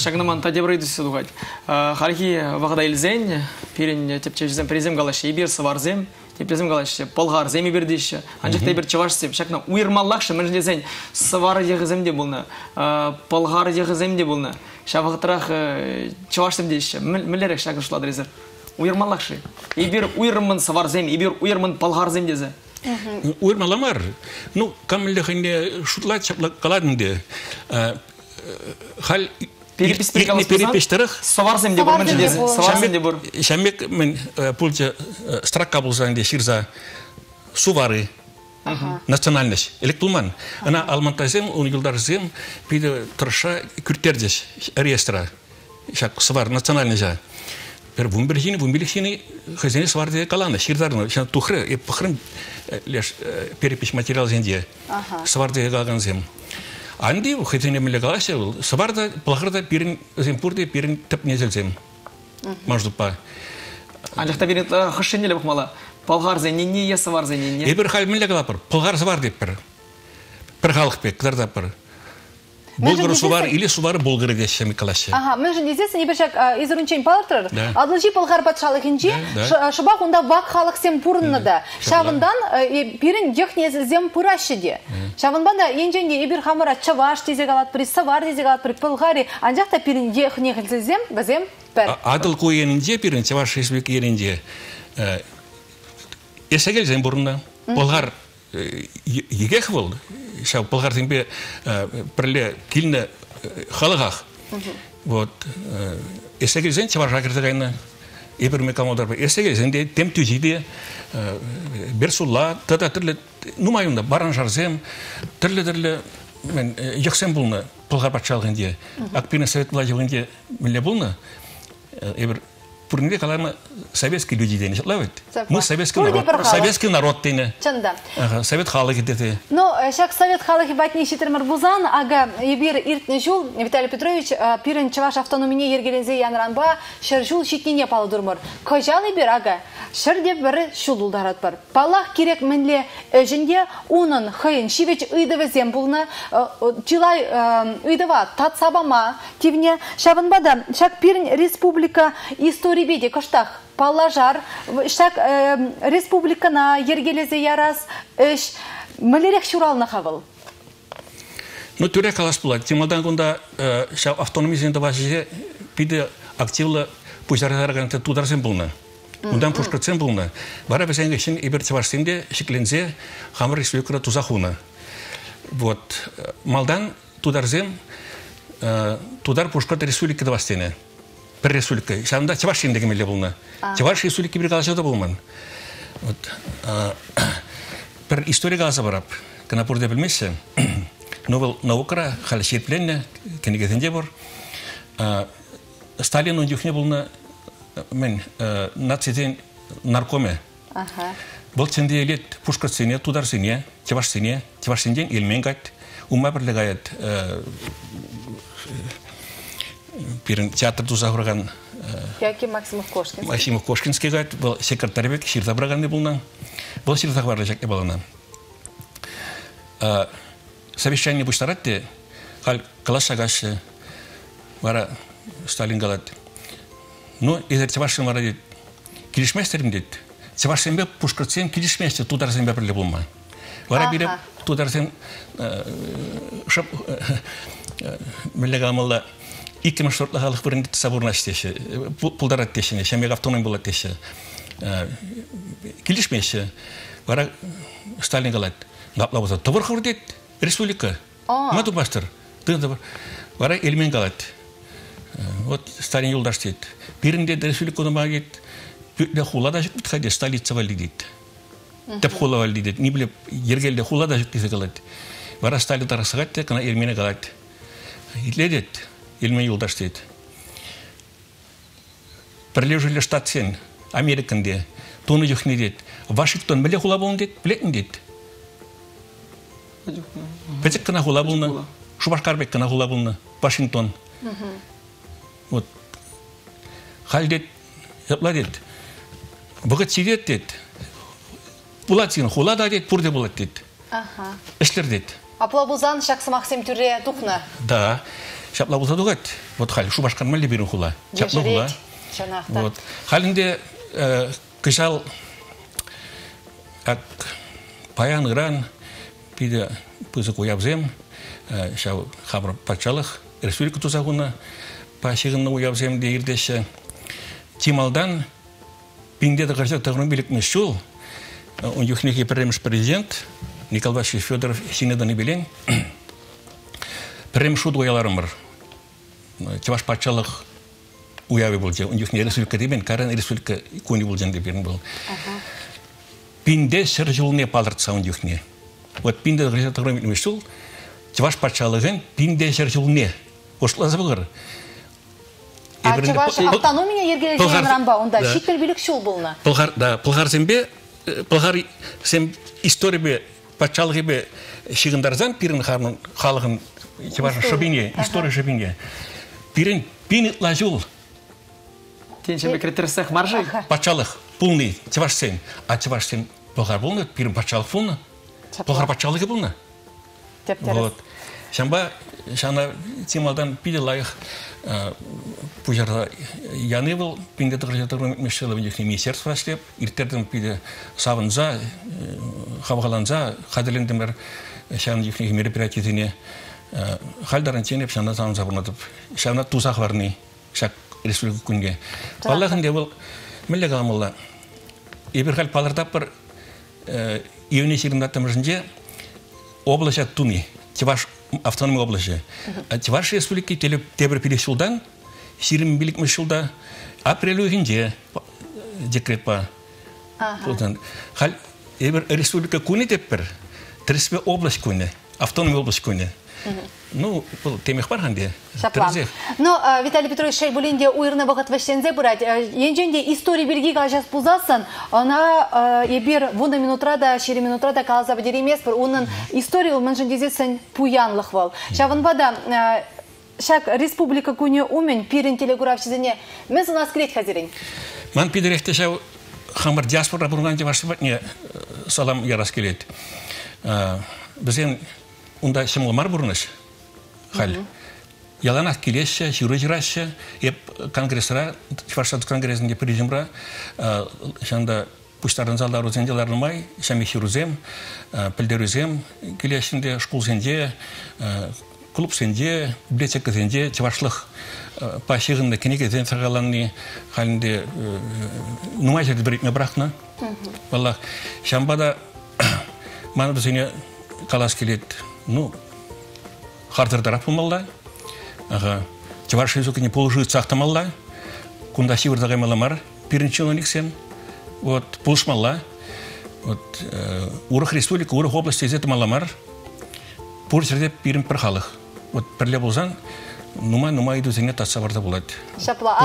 Speaker 3: шагнаман тадебрайды сыдугать. Харки вағда илзен, пирин тепчежзен презем галашы, ибир саварзем, тепчезем галашы, полгар земи бердиші, анжақта ибир чавашсем, шакна уйырмаллақшы, мәжлезен савар егіземде болны, полгар егіземде болны, шавақтырақ чавашсем дейші, мүлерек шагышладыр езір. Уйырмаллақшы. Ибир уйырмын саварзем, ибир уйырмын полгарзем дезе.
Speaker 12: Уйырмаламар. Ну, камыллықынде шутлат чаплық қаладынды. Хал перепештірік
Speaker 3: саварзем де бұр, мүнші дезе. Саварзем де бұр.
Speaker 12: Шамек мен пульча страк кабылзанде ширза сувары. Национальность. Электулман. Ана алмантазем, унигалдарзем, пиде тұрша күртердес реестра. Шак сувар национальный жа. Per вумберхини, вумбелихини, хозяин сварды калана, ширдарно, сейчас тухры, и похрен лишь перепись материал зенде, сварды гаганзем. Анди, хозяин мелегалася, сварда, плохарда, пирин, земпурды, пирин, топнезельзем. Может па.
Speaker 3: Анжақта берет хашенеле бахмала, полгар зенне, я свар зенне.
Speaker 12: Ибер халь мелегалапар, полгар сварды пер, перхалх пек, кларда пер. Болгар сувар или сувар болгары дешеми калашы.
Speaker 4: Ага, мы же здесь не бешек из рунчень палатыр. Адлычи полгар патшалық инжи, шабақ онда вак халық сем пурыннада. Шавындан пирин дехнезем пырашыде. Шавынбанда енженде ибир хамыра чаваш тезек алат при, савар тезек алат при полгари, анжақта пирин дехнезем базем пер.
Speaker 12: Адыл кой енінде пирин чаваш республика енінде. Есегел зем бұрында. Болгар егех бол. Шау полгартин бе проле кильна халагах. Вот эсегезен чаваржакертагайна ибермекамодар. Эсегезен де тем тюзиде берсулла тата тирле нумайында баранжарзем тирле мен яксем булна полгар патшалгынде. Акпина совет владельгынде милле булна. Ибер Пурнде калама советские люди дени лавит. Мы советский народ дени.
Speaker 4: Чанда.
Speaker 12: Совет халык дете.
Speaker 4: Но шак совет халык батни шитер бузан, ага ибир иртне жул Виталий Петрович пирин чаваш автономине ергелензе янранба шержул шитнине палы дурмыр. Кожал ибир ага шерде бір шулулдарат бар. Палах керек менле жинде унын хыйын шивеч ыйдывезем булны чилай ыйдыва тат сабама тивне шабынбада шак пирин республика история беде каштах палажар шак республикана ергелезе ярас эш мөлерек шурална хавыл.
Speaker 12: Ну түре калас була. Темадан гонда шау автономизмда важиже пиде активла пужардарган тударсен булна. Ундан пушкатсен булна. Бара бесенге шин ибертиварсенде шиклензе хамыр республикада тузахуна. Вот малдан тударзем тудар пушкат республикада вастене. Per республика. Шанда чавашин деген меле булна. Чаваш республика бир калашада булман. Вот per история газа барап. Канапурда билмесе. Новел наукара хал шерпленне кенегетенде бар. Сталин он юхне булна мен нациден наркоме. Бол ченде элет пушкатсене тударсене, чавашсенден элменгат ума бирлегает пирин театр тузагырган
Speaker 4: Яки Максимов Кошкинский.
Speaker 12: Максимов Кошкинский гайт был секретарь ширта браганы булна. Был ширта барлы жакке балана. Совещание буштаратте хал классагаш бара Сталин галат. Ну, изер чавашын бара дит. Килишместерим дит. Чавашынбе пушкатсен килишместер тударсенбе бирле булма. Бара бире тударсен шап мелегалмалла İkkim şortla halık birinde sabırnaştı. Puldarat teşine, şemiyek автоном bulat teşe. Kilişmeşe. Vara Stalin galat. Napla boza. Tavır hurdet. Respublika. Madu bastır. Vara elmen galat. Вот Stalin yoldaş dedi. Birinde de Respublika olma git. De hulada jüt hadi Stalitsa vali dedi. Tep hula vali dedi. Ni bile yergelde hulada jüt galat. Vara Stalin tarasıgat de kana elmene galat. İledet. Ilmen yoldaş dedi. Prelejili штат sen, Amerika'nda, tonu yuhne dedi. Washington bile hula bulun dedi, biletin dedi. Pecek kana hula bulun, Şubaşkarbek kana hula bulun, Washington. Вот. Hal dedi, yapla dedi. Bugün çiğdet dedi. Bulat sen hula da dedi, burada bulat dedi. İşler dedi.
Speaker 4: Аплабузан шақсы Максим түрре тухна.
Speaker 12: Да, шапла булса дугат. Вот хал шубашкан мали бирин хула. Шапла хула. Вот. Халинде кышал ак паян гран пиде пызык уябзем, шау хабр пачалых республика тузагуна пашигынны уябзем дейирдеше. Тималдан пинде дагырса тагрын билик мешул. Он юхники премьер президент Николай Васильевич Федоров синедан билен. Премьер шуд уяларым бар. Чаваш пачалых уявы болчу. Он юхни республика дебен, каран республика куни болжан дебен был. Пинде сержулне палыртса он юхни. Вот пинде дагырса тагрын билик мешул. Чаваш пачалыгын пинде сержулне. Ошлазы булгар.
Speaker 4: Чаваш автономия ергележен рамба, онда шитпел билик шул болна.
Speaker 12: Пылгар зембе, пылгар сем история бе, пачалығы бе шигындарзан пирин харнын халығын, чаваш шабине, история шабине. Пирин пинит лажул.
Speaker 3: Тенчебе критерсех маржи?
Speaker 12: Пачалых, пулный, чаваш сен. А чаваш сен пылгар болны, пирин пачалых болны. Пылгар пачалығы болны. Вот. Шамба, шана тималдан пиде лайық пужарда яны был, пинде тағыржатырын мешелі венжекне министерство ашлеп, иртерден пиде савынза, хавғаланза, қадырлендімер шаны ехнеге мероприятиетіне халдарын тенеп, шана савынза бұрнатып, шана тузақ барны, шак республика күнге. Баллағын де бұл, мүлі қаламылла, ебір хал палырдап бір евне сирындаттым жінде область Туни, Чаваш автономия области. Чаваш республики тебір пересулдан, сирим билик мешулда, апрелю гинде декрет па. Хал ебір республика куни теппір, 30 область куни, автономия область куни. Ну, темех барханде.
Speaker 4: Но Виталий Петрович Шайбулинде уйрны вақыт вәштензе бұрад. Енженде история бірге қалжас бұзасын, она ебір вуна минутрада, шері минутрада қалаза бідер емес бір, оның история ұлманжын дезесін пуянлық вал. Шавынбада, шак республика күне умен пирин телеграф чизіне, мен сына скелет хазирин.
Speaker 12: Ман пидеректе шау хамар диаспора бұрынған жевашты бәтіне салам ярас келет. Бізден унда шымылмар бұрыныш, хал. Яланақ келеші, жүрі жыраші, еп конгрессера, Чувашстан конгрессінде президимра, шанда пұштарын залдар өзенделарын май, шәмек жүрізем, пілдерізем, келешінде, школ зенде, клуб зенде, библиотека зенде, чывашлық пашығында кенеге зен сағаланны халінде нумай жерді біретме бірақна. Валлах, шамбада маны бізіне қалас келет. Ну, хардырдарап болмалла. Чаваш езукіне полжуыт сақтамалла. Кунда сивырдағай маламар. Пиринчилоник сен. Вот, полшмалла. Вот, урық республика, урық области езеті маламар. Пурсерде пирин пірхалық. Вот, пірле болзан, нума иду зене татса барда болады.
Speaker 4: Шапла,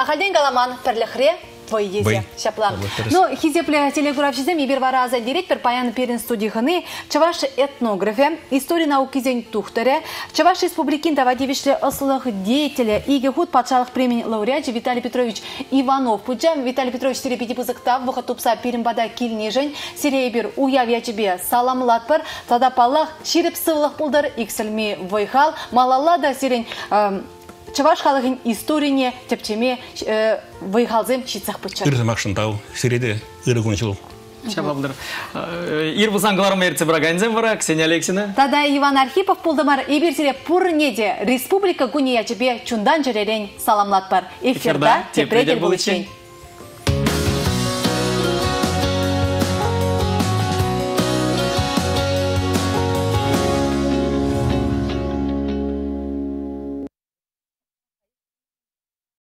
Speaker 4: ахалден галаман пірліхре. Твой езе, шапла. Ну, хизепле телеграфчизем ебір вараза директор паяны перин студияхыны, Чаваш этнографе, история науки зен тухтаре, Чаваш республикин тавадевишле ослых деятеля и гехуд патшалық премии лауреат Виталий Петрович Иванов. Пуджам Виталий Петрович терепети пызыктав, вұқы тупса перинбада килнежен, сирия ебір уяв я тебе саламлатпыр, тада паллах ширип сывлық пулдар, иксілме войхал, малалада сирен Чаваш халығын историне тепчеме вайхалзем шитсақ пұтчар.
Speaker 12: Үрзім ақшындау, сиреде үрі күншіл.
Speaker 3: Шабалдыр. Ирбузан ғаларым әртсе бірағайнзем бара, Ксения Алексина.
Speaker 4: Тада Иван Архипов пұлдымар еберсіре пұрнеде республика күне ячебе чундан жеререн саламлат бар. Эфирда тепредер бұл үшін.